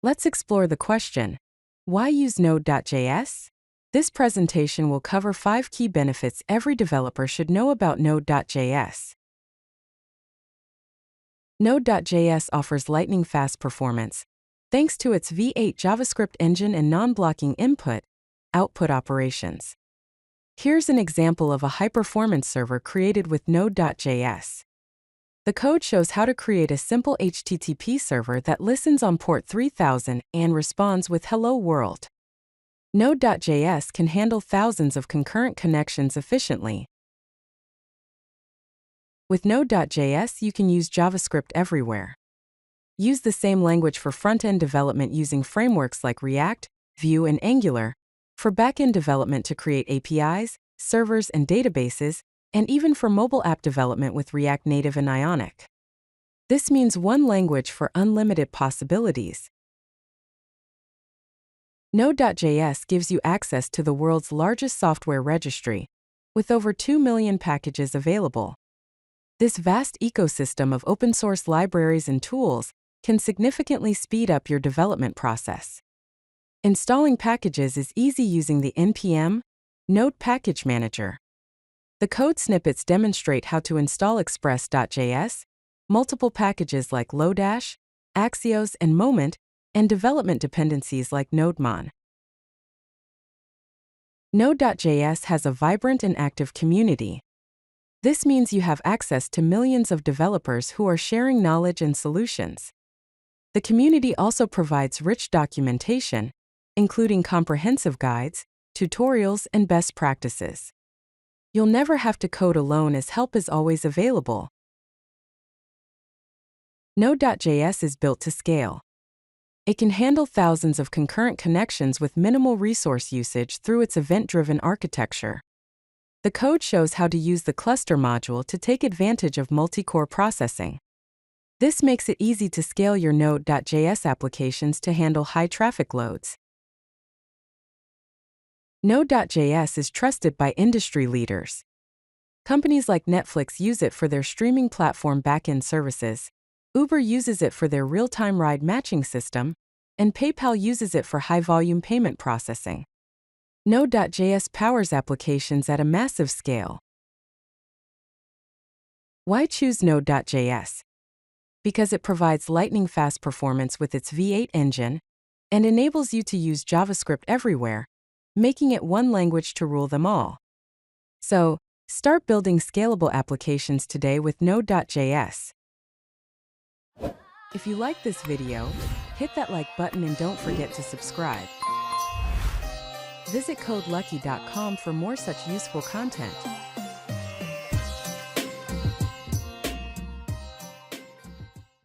Let's explore the question, why use Node.js? This presentation will cover 5 key benefits every developer should know about Node.js. Node.js offers lightning-fast performance, thanks to its V8 JavaScript engine and non-blocking input-output operations. Here's an example of a high-performance server created with Node.js. The code shows how to create a simple HTTP server that listens on port 3000 and responds with Hello World. Node.js can handle thousands of concurrent connections efficiently. With Node.js, you can use JavaScript Everywhere. Use the same language for front-end development using frameworks like React, Vue, and Angular, for backend development to create APIs, servers, and databases, and even for mobile app development with React Native and Ionic. This means one language for unlimited possibilities. Node.js gives you access to the world's largest software registry, with over 2 million packages available. This vast ecosystem of open-source libraries and tools can significantly speed up your development process. Installing packages is easy using the NPM Node Package Manager. The code snippets demonstrate how to install Express.js, multiple packages like Lodash, Axios, and Moment, and development dependencies like NodeMon. Node.js has a vibrant and active community. This means you have access to millions of developers who are sharing knowledge and solutions. The community also provides rich documentation, including comprehensive guides, tutorials, and best practices. You'll never have to code alone as help is always available. Node.js is built to scale. It can handle thousands of concurrent connections with minimal resource usage through its event-driven architecture. The code shows how to use the cluster module to take advantage of multi-core processing. This makes it easy to scale your Node.js applications to handle high traffic loads. Node.js is trusted by industry leaders. Companies like Netflix use it for their streaming platform backend services, Uber uses it for their real-time ride matching system, and PayPal uses it for high-volume payment processing. Node.js powers applications at a massive scale. Why choose Node.js? Because it provides lightning-fast performance with its V8 engine and enables you to use JavaScript everywhere, making it one language to rule them all. So, start building scalable applications today with Node.js. If you like this video, hit that like button and don't forget to subscribe. Visit CodeLucky.com for more such useful content.